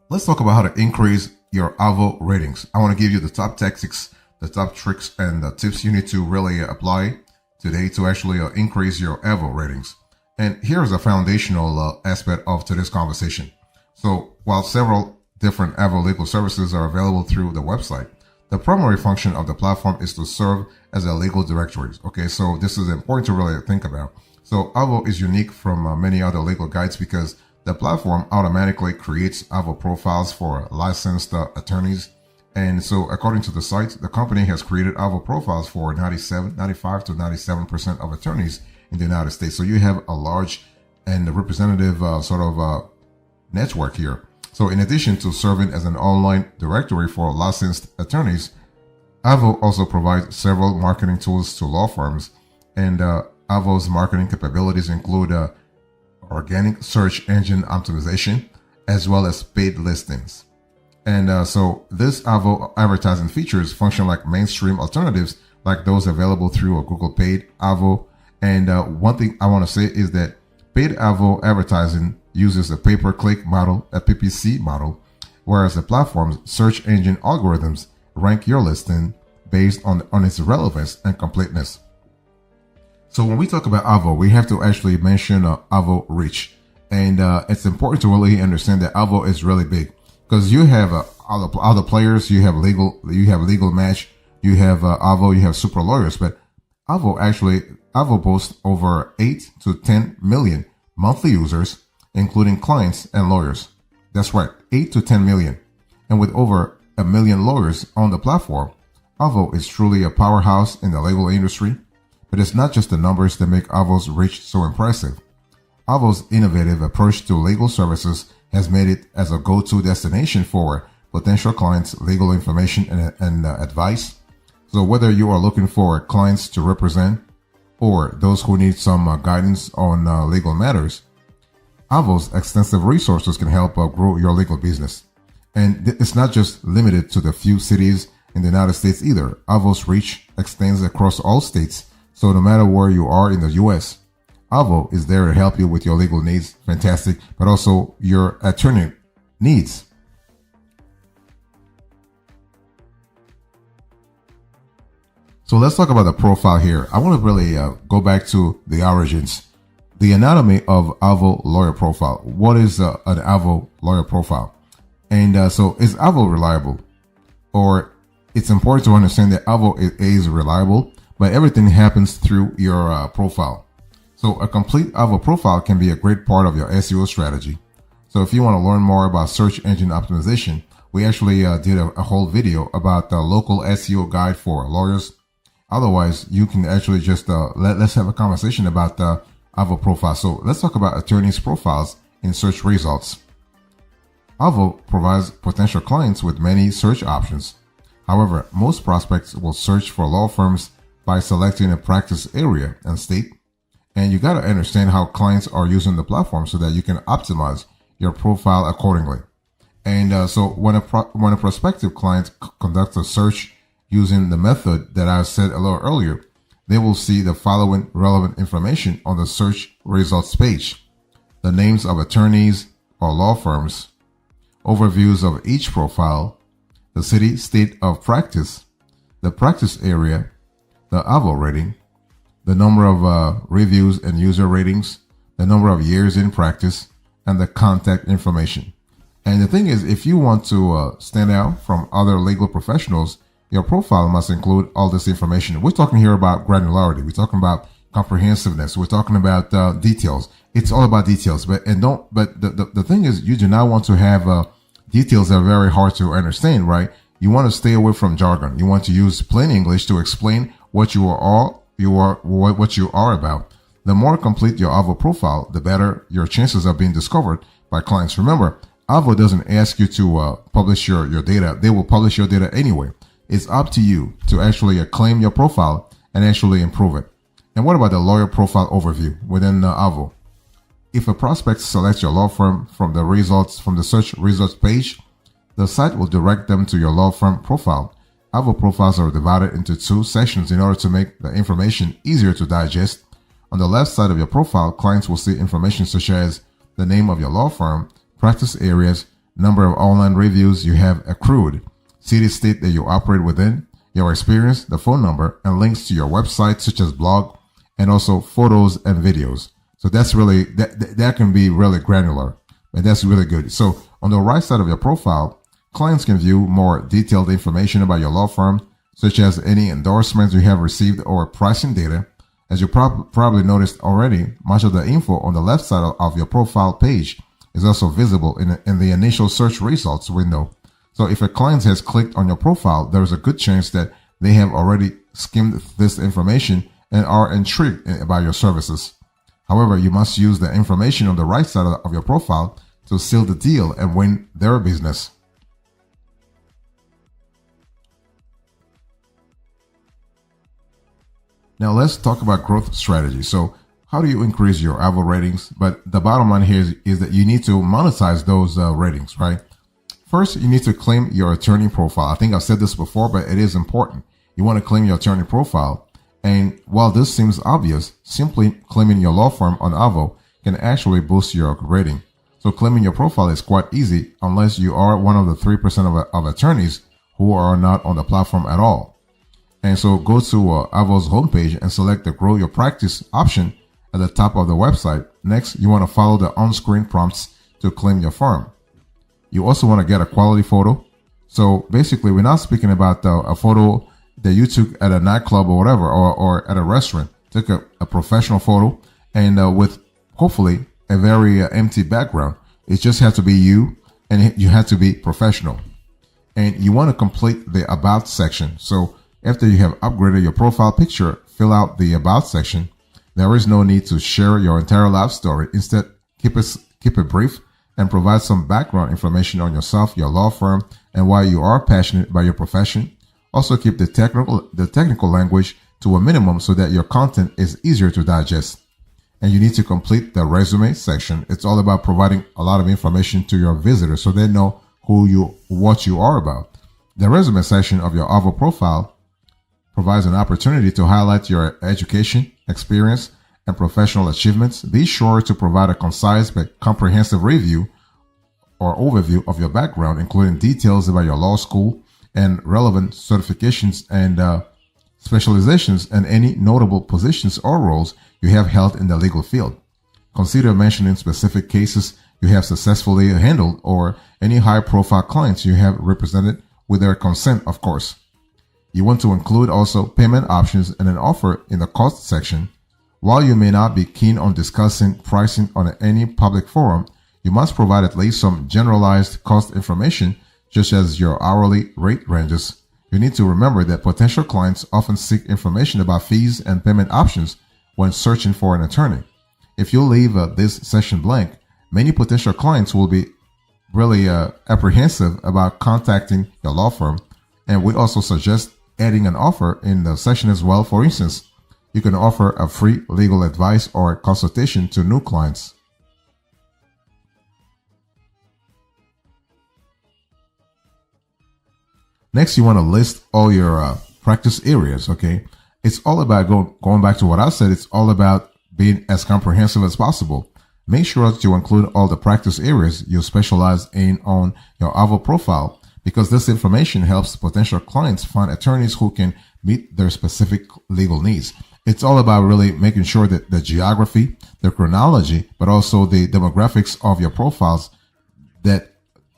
Let's talk about how to increase your Avvo ratings. I want to give you the top tactics, the top tricks, and the tips you need to really apply today to actually increase your Avvo ratings. And here's a foundational aspect of today's conversation. So while several different Avvo legal services are available through the website, the primary function of the platform is to serve as a legal directory. Okay, so this is important to really think about. So Avvo is unique from many other legal guides because the platform automatically creates Avvo profiles for licensed attorneys. And so according to the site, the company has created Avvo profiles for 95 to 97% of attorneys in the United States. So you have a large and representative network here. So in addition to serving as an online directory for licensed attorneys, Avvo also provides several marketing tools to law firms. And Avvo's marketing capabilities include organic search engine optimization, as well as paid listings. And so this Avvo advertising features function like mainstream alternatives like those available through a Google paid Avvo. And one thing I want to say is that paid Avvo advertising uses a pay-per-click model, a PPC model, whereas the platform's search engine algorithms rank your listing based on its relevance and completeness. So when we talk about Avvo, we have to actually mention Avvo reach. And it's important to really understand that Avvo is really big because you have other players, you have legal match, you have Avvo, you have super lawyers, but Avvo boasts over 8 to 10 million monthly users, including clients and lawyers. That's right, 8 to 10 million. And with over 1 million lawyers on the platform, Avvo is truly a powerhouse in the legal industry. But it's not just the numbers that make Avvo's reach so impressive. Avvo's innovative approach to legal services has made it as a go-to destination for potential clients' legal information and advice. So whether you are looking for clients to represent or those who need some guidance on legal matters, Avvo's extensive resources can help grow your legal business. And it's not just limited to the few cities in the United States either. Avvo's reach extends across all states. So no matter where you are in the US, Avvo is there to help you with your legal needs. Fantastic. But also your attorney needs. So let's talk about the profile here. I want to really go back to the origins. The anatomy of Avvo lawyer profile. What is an Avvo lawyer profile? And so is Avvo reliable? Or it's important to understand that Avvo is reliable, but everything happens through your profile. So a complete Avvo profile can be a great part of your SEO strategy. So if you want to learn more about search engine optimization, we actually did a whole video about the local SEO guide for lawyers. Otherwise, you can actually just let's have a conversation about the Avvo profile. So let's talk about attorneys' profiles in search results. Avvo provides potential clients with many search options. However, most prospects will search for law firms by selecting a practice area and state. And you got to understand how clients are using the platform so that you can optimize your profile accordingly. And so when a prospective client conducts a search using the method that I said a little earlier, they will see the following relevant information on the search results page: the names of attorneys or law firms, overviews of each profile, the city, state of practice, the practice area, the Avvo rating, the number of reviews and user ratings, the number of years in practice, and the contact information. And the thing is, if you want to stand out from other legal professionals, your profile must include all this information. We're talking here about granularity. We're talking about comprehensiveness. We're talking about details. It's all about details. But the thing is, you do not want to have details that are very hard to understand, right? You want to stay away from jargon. You want to use plain English to explain what you are about. The more complete your Avvo profile, the better your chances of being discovered by clients. Remember, Avvo doesn't ask you to publish your data. They will publish your data anyway. It's up to you to actually claim your profile and actually improve it. And what about the lawyer profile overview within Avvo? If a prospect selects your law firm from the search results page, the site will direct them to your law firm profile. Avvo profiles are divided into two sections in order to make the information easier to digest. On the left side of your profile, clients will see information such as the name of your law firm, practice areas, number of online reviews you have accrued, city state that you operate within, your experience, the phone number, and links to your website such as blog, and also photos and videos. So that's really, that can be really granular, and that's really good. So on the right side of your profile, clients can view more detailed information about your law firm, such as any endorsements you have received or pricing data. As you probably noticed already, much of the info on the left side of your profile page is also visible in the initial search results window. So if a client has clicked on your profile, there is a good chance that they have already skimmed this information and are intrigued about your services. However, you must use the information on the right side of your profile to seal the deal and win their business. Now let's talk about growth strategy. So how do you increase your Avvo ratings? But the bottom line here is that you need to monetize those ratings, right? First, you need to claim your attorney profile. I think I've said this before, but it is important. You want to claim your attorney profile. And while this seems obvious, simply claiming your law firm on Avvo can actually boost your rating. So claiming your profile is quite easy unless you are one of the 3% of attorneys who are not on the platform at all. And so go to Avvo's homepage and select the Grow Your Practice option at the top of the website. Next, you want to follow the on-screen prompts to claim your firm. You also want to get a quality photo. So basically, we're not speaking about a photo that you took at a nightclub or whatever, or at a restaurant. Take a professional photo and with hopefully a very empty background. It just has to be you, and you have to be professional. And you want to complete the About section. So after you have upgraded your profile picture, fill out the About section. There is no need to share your entire life story. Instead, keep it brief and provide some background information on yourself, your law firm, and why you are passionate about your profession. Also keep the technical language to a minimum so that your content is easier to digest. And you need to complete the resume section. It's all about providing a lot of information to your visitors so they know what you are about. The resume section of your Avvo profile provides an opportunity to highlight your education, experience, and professional achievements. Be sure to provide a concise but comprehensive review or overview of your background, including details about your law school and relevant certifications and specializations and any notable positions or roles you have held in the legal field. Consider mentioning specific cases you have successfully handled or any high-profile clients you have represented with their consent, of course. You want to include also payment options and an offer in the cost section. While you may not be keen on discussing pricing on any public forum, you must provide at least some generalized cost information, such as your hourly rate ranges. You need to remember that potential clients often seek information about fees and payment options when searching for an attorney. If you leave this section blank, many potential clients will be really apprehensive about contacting your law firm. And we also suggest adding an offer in the section as well. For instance, you can offer a free legal advice or consultation to new clients. Next, you want to list all your practice areas, okay? It's all about going back to what I said. It's all about being as comprehensive as possible. Make sure that you include all the practice areas you specialize in on your Avvo profile, because this information helps potential clients find attorneys who can meet their specific legal needs. It's all about really making sure that the geography, the chronology, but also the demographics of your profiles, that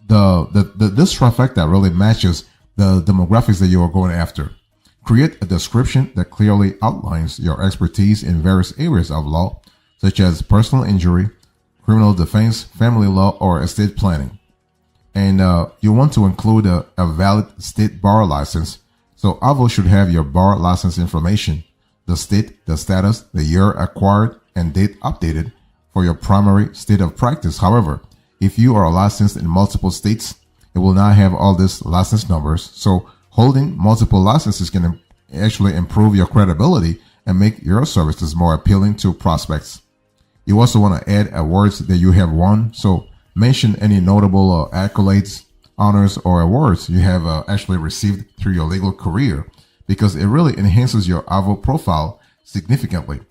this trifecta really matches the demographics that you are going after. Create a description that clearly outlines your expertise in various areas of law, such as personal injury, criminal defense, family law, or estate planning. And you want to include a valid state bar license. So Avvo should have your bar license information, the state, the status, the year acquired, and date updated for your primary state of practice. However, if you are licensed in multiple states, it will not have all these license numbers. So holding multiple licenses can actually improve your credibility and make your services more appealing to prospects. You also want to add awards that you have won. So mention any notable accolades, honors, or awards you have actually received through your legal career, because it really enhances your Avvo profile significantly.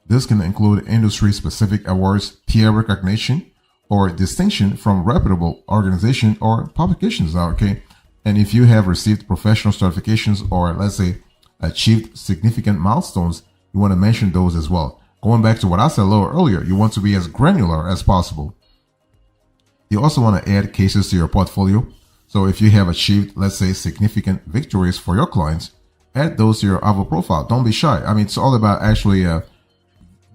This can include industry-specific awards, peer recognition, or distinction from reputable organization or publications. Okay. And if you have received professional certifications or, let's say, achieved significant milestones, you want to mention those as well. Going back to what I said a little earlier, you want to be as granular as possible. You also want to add cases to your portfolio. So if you have achieved, let's say, significant victories for your clients, add those to your Avvo profile. Don't be shy. I mean, it's all about actually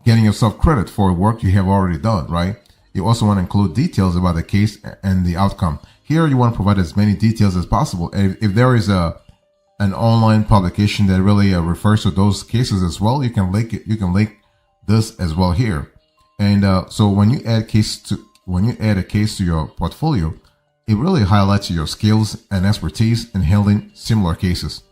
getting yourself credit for work you have already done, right? You also want to include details about the case and the outcome. Here, you want to provide as many details as possible. And if there is an online publication that really refers to those cases as well, you can link it. You can link this as well here. And so when you add a case to your portfolio, it really highlights your skills and expertise in handling similar cases.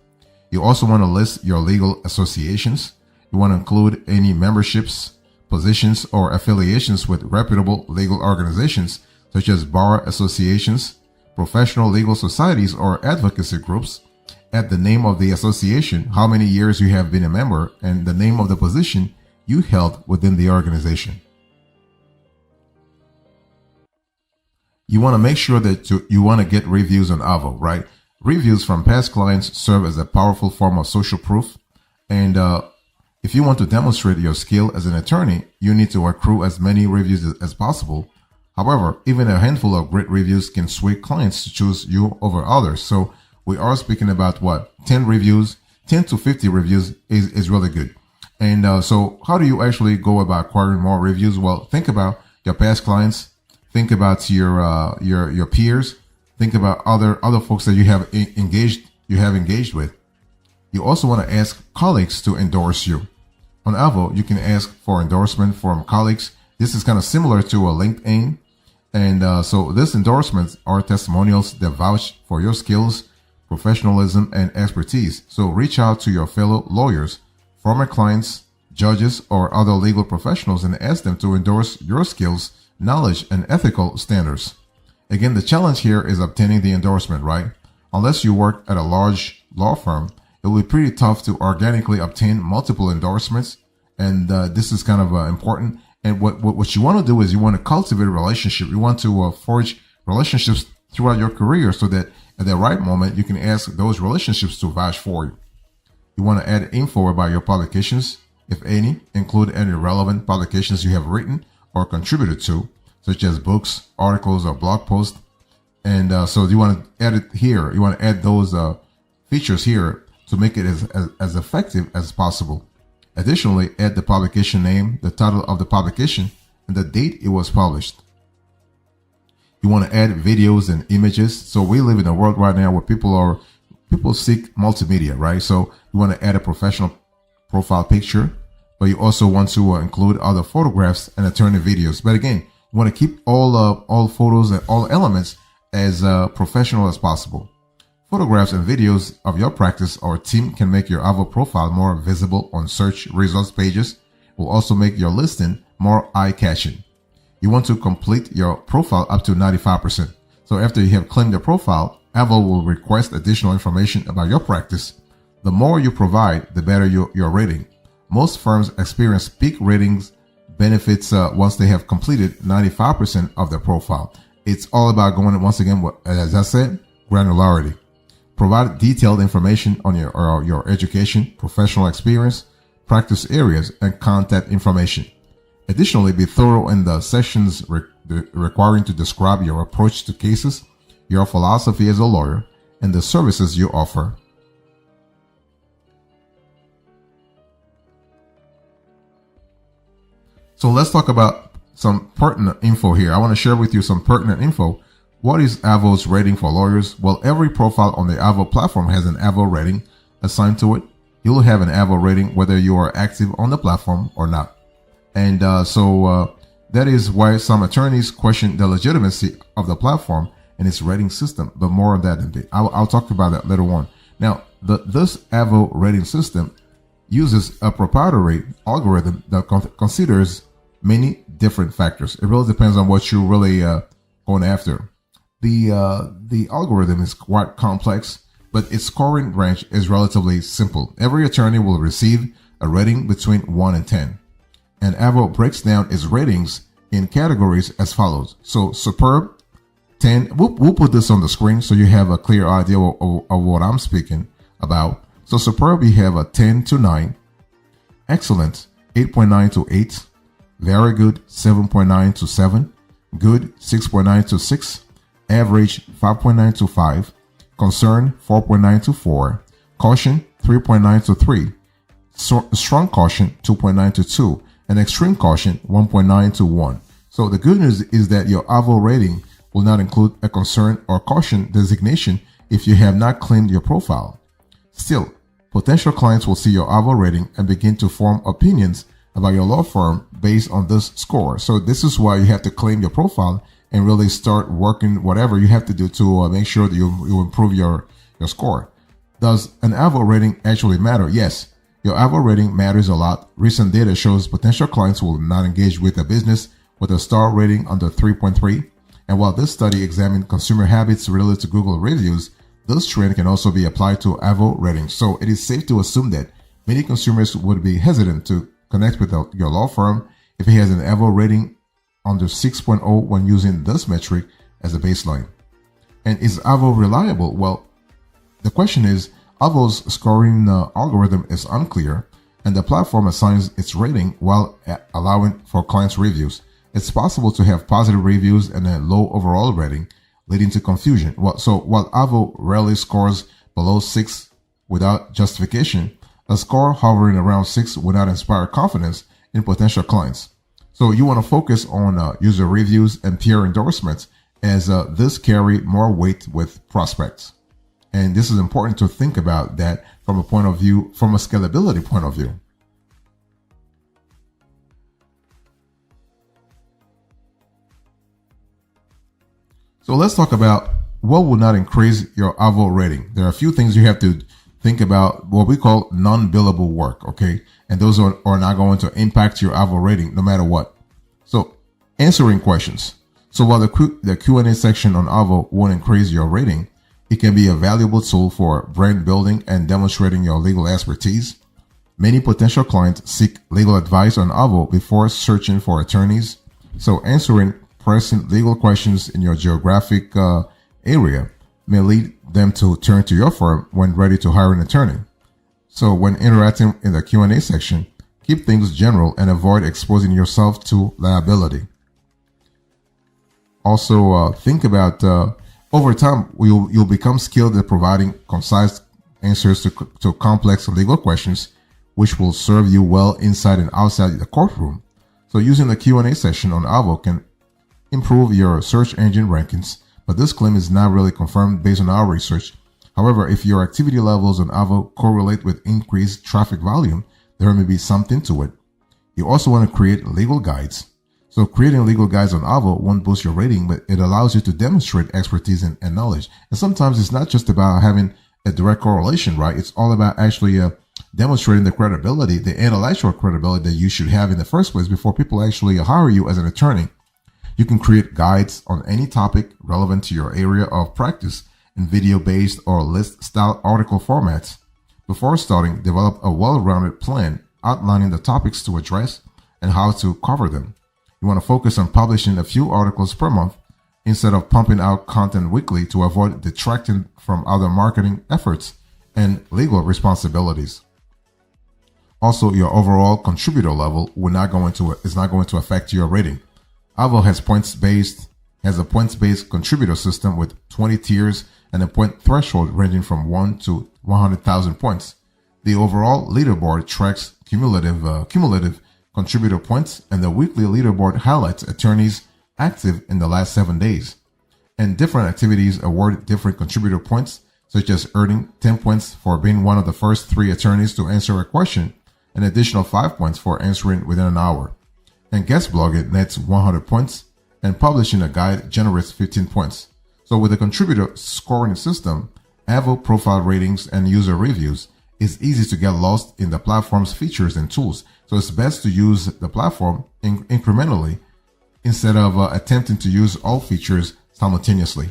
You also want to list your legal associations. You want to include any memberships, positions, or affiliations with reputable legal organizations such as bar associations, professional legal societies, or advocacy groups. Add the name of the association, how many years you have been a member, and the name of the position you held within the organization. You want to make sure that you want to get reviews on Avvo, right? Reviews from past clients serve as a powerful form of social proof. And if you want to demonstrate your skill as an attorney, you need to accrue as many reviews as possible. However, even a handful of great reviews can sway clients to choose you over others. So we are speaking about 10 reviews, 10 to 50 reviews is really good. And so how do you actually go about acquiring more reviews? Well, think about your past clients. Think about your peers. Think about other folks that you have engaged with. You also want to ask colleagues to endorse you. On Avvo, you can ask for endorsement from colleagues. This is kind of similar to a LinkedIn. And so these endorsements are testimonials that vouch for your skills, professionalism, and expertise. So reach out to your fellow lawyers, former clients, judges, or other legal professionals and ask them to endorse your skills, knowledge, and ethical standards. Again, the challenge here is obtaining the endorsement, right? Unless you work at a large law firm, it will be pretty tough to organically obtain multiple endorsements. And this is kind of important. And what you want to do is you want to cultivate a relationship. You want to forge relationships throughout your career so that at the right moment, you can ask those relationships to vouch for you. You want to add info about your publications, if any, include any relevant publications you have written or contributed to, such as books, articles, or blog posts. And so you want to add it here. You want to add those features here to make it as effective as possible. Additionally, add the publication name, the title of the publication, and the date it was published. You want to add videos and images. So we live in a world right now where people seek multimedia, right? So you want to add a professional profile picture, but you also want to include other photographs and attorney videos. But again, you want to keep all photos and all elements as professional as possible. Photographs and videos of your practice or team can make your Avvo profile more visible on search results pages. It will also make your listing more eye-catching. You want to complete your profile up to 95%. So after you have claimed the profile, Avvo will request additional information about your practice. The more you provide, the better your rating. Most firms experience peak ratings benefits once they have completed 95% of their profile. It's all about going, once again, as I said, granularity. Provide detailed information on your education, professional experience, practice areas, and contact information. Additionally, be thorough in the sections requiring to describe your approach to cases, your philosophy as a lawyer, and the services you offer. So let's talk about some pertinent info here. I want to share with you some pertinent info. What is Avvo's rating for lawyers? Well, every profile on the Avvo platform has an Avvo rating assigned to it. You'll have an Avvo rating whether you are active on the platform or not. And so that is why some attorneys question the legitimacy of the platform and its rating system. But more on that, I'll talk about that later on. Now, this Avvo rating system uses a proprietary algorithm that considers many different factors. It really depends on what you're really going after. The algorithm is quite complex, but its scoring range is relatively simple. Every attorney will receive a rating between 1 and 10. And Avvo breaks down its ratings in categories as follows. So superb, 10. We'll put this on the screen so you have a clear idea of what I'm speaking about. So superb, you have a 10 to 9. Excellent, 8.9 to 8. Very good, 7.9 to 7. Good, 6.9 to 6. Average, 5.9 to 5. Concern, 4.9 to 4. Caution, 3.9 to 3. Strong caution, 2.9 to 2. And extreme caution, 1.9 to 1. So the good news is that your Avvo rating will not include a concern or caution designation if you have not claimed your profile. Still, potential clients will see your Avvo rating and begin to form opinions about your law firm based on this score. So this is why you have to claim your profile and really start working whatever you have to do to make sure that you improve your score. Does an Avvo rating actually matter? Yes, your Avvo rating matters a lot. Recent data shows potential clients will not engage with a business with a star rating under 3.3. And while this study examined consumer habits related to Google reviews, this trend can also be applied to Avvo ratings. So it is safe to assume that many consumers would be hesitant to connect with your law firm if it has an Avvo rating under 6.0 when using this metric as a baseline. And is Avvo reliable? Well, the question is, Avvo's scoring algorithm is unclear, and the platform assigns its rating while allowing for clients' reviews. It's possible to have positive reviews and a low overall rating, leading to confusion. So while Avvo rarely scores below 6 without justification, a score hovering around 6 would not inspire confidence in potential clients. So you want to focus on user reviews and peer endorsements, as this carry more weight with prospects. And this is important to think about that from a scalability point of view. So let's talk about what will not increase your Avvo rating. There are a few things you have to think about, what we call non-billable work, okay? And those are not going to impact your Avvo rating no matter what. So answering questions. So while the Q&A section on Avvo won't increase your rating, it can be a valuable tool for brand building and demonstrating your legal expertise. Many potential clients seek legal advice on Avvo before searching for attorneys. So answering pressing legal questions in your geographic area may lead them to turn to your firm when ready to hire an attorney. So when interacting in the Q&A section, keep things general and avoid exposing yourself to liability. Also, think about over time, you'll become skilled at providing concise answers to complex legal questions, which will serve you well inside and outside the courtroom. So using the Q&A session on Avvo can improve your search engine rankings, but this claim is not really confirmed based on our research. However, if your activity levels on Avvo correlate with increased traffic volume, there may be something to it. You also want to create legal guides. So creating legal guides on Avvo won't boost your rating, but it allows you to demonstrate expertise and knowledge. And sometimes it's not just about having a direct correlation, right? It's all about actually demonstrating the credibility, the intellectual credibility that you should have in the first place before people actually hire you as an attorney. You can create guides on any topic relevant to your area of practice in video-based or list-style article formats. Before starting, develop a well-rounded plan outlining the topics to address and how to cover them. You want to focus on publishing a few articles per month instead of pumping out content weekly to avoid detracting from other marketing efforts and legal responsibilities. Also, your overall contributor level is not going to affect your rating. Avvo has a points-based contributor system with 20 tiers and a point threshold ranging from 1 to 100,000 points. The overall leaderboard tracks cumulative contributor points, and the weekly leaderboard highlights attorneys active in the last 7 days. And different activities award different contributor points, such as earning 10 points for being one of the first 3 attorneys to answer a question, an additional 5 points for answering within an hour. And guest blogging nets 100 points, and publishing a guide generates 15 points. So with a contributor scoring system, Avvo profile ratings and user reviews, it's easy to get lost in the platform's features and tools. So it's best to use the platform incrementally instead of attempting to use all features simultaneously.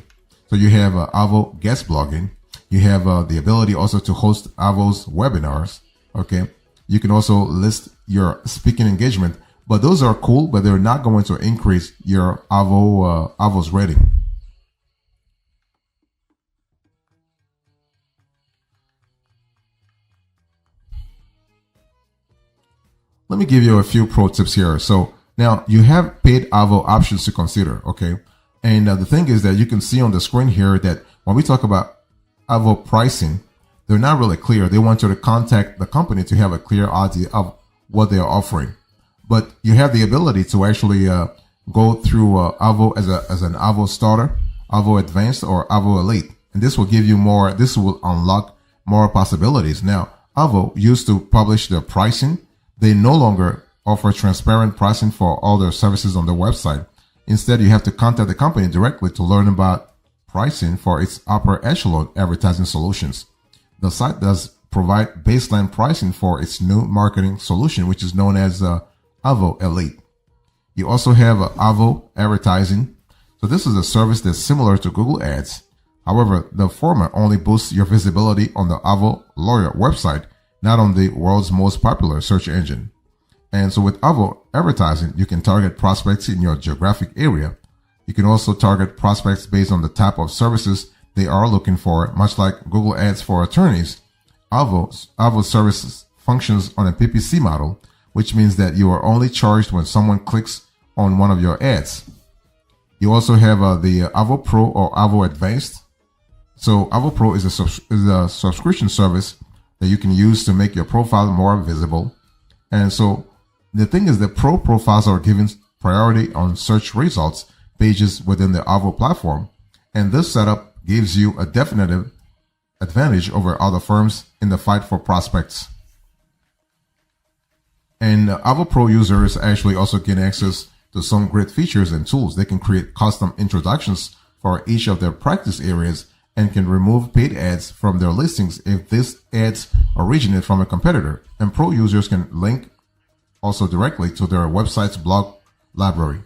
So you have Avvo guest blogging. You have the ability also to host Avvo's webinars. Okay. You can also list your speaking engagement But those are cool, but they're not going to increase your Avvo's rating. Let me give you a few pro tips here. So now you have paid Avvo options to consider, okay? And the thing is that you can see on the screen here that when we talk about Avvo pricing, they're not really clear. They want you to contact the company to have a clear idea of what they are offering. But you have the ability to actually go through Avvo as an Avvo starter, Avvo advanced, or Avvo elite. And this will give you more, this will unlock more possibilities. Now, Avvo used to publish their pricing. They no longer offer transparent pricing for all their services on their website. Instead, you have to contact the company directly to learn about pricing for its upper echelon advertising solutions. The site does provide baseline pricing for its new marketing solution, which is known as Avvo Elite. You also have Avvo Advertising. So this is a service that's similar to Google Ads. However, the former only boosts your visibility on the Avvo Lawyer website, not on the world's most popular search engine. And so with Avvo Advertising, you can target prospects in your geographic area. You can also target prospects based on the type of services they are looking for, much like Google Ads for attorneys. Avvo services functions on a PPC model, which means that you are only charged when someone clicks on one of your ads. You also have the Avvo Pro or Avvo Advanced. So Avvo Pro is a subscription service that you can use to make your profile more visible. And so the thing is that Pro profiles are given priority on search results pages within the Avvo platform. And this setup gives you a definitive advantage over other firms in the fight for prospects. And Avvo Pro users actually also gain access to some great features and tools. They can create custom introductions for each of their practice areas and can remove paid ads from their listings if these ads originate from a competitor. And Pro users can link also directly to their website's blog library.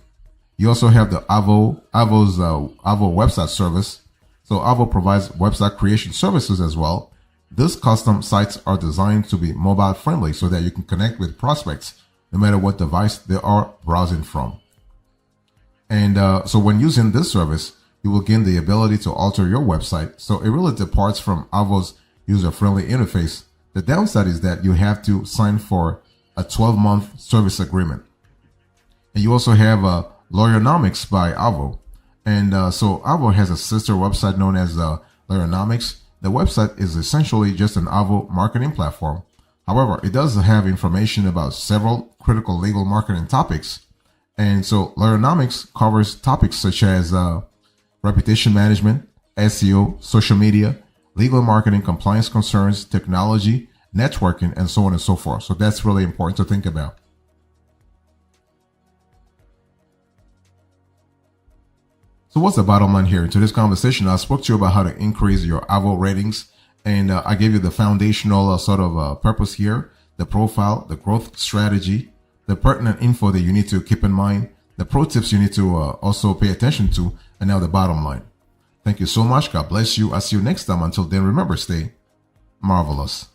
You also have the Avvo's Avvo website service. So Avvo provides website creation services as well. These custom sites are designed to be mobile friendly so that you can connect with prospects no matter what device they are browsing from. And so when using this service, you will gain the ability to alter your website. So it really departs from Avvo's user-friendly interface. The downside is that you have to sign for a 12-month service agreement. And you also have Lawyeronomics by Avvo. And so Avvo has a sister website known as Lawyeronomics. The website is essentially just an Avvo marketing platform. However, it does have information about several critical legal marketing topics. And so Lawyeronomics covers topics such as reputation management, SEO, social media, legal marketing compliance concerns, technology, networking, and so on and so forth. So that's really important to think about. So what's the bottom line here? In today's conversation, I spoke to you about how to increase your Avvo ratings, and I gave you the foundational purpose here, the profile, the growth strategy, the pertinent info that you need to keep in mind, the pro tips you need to also pay attention to, and now the bottom line. Thank you so much. God bless you. I'll see you next time. Until then, remember, stay marvelous.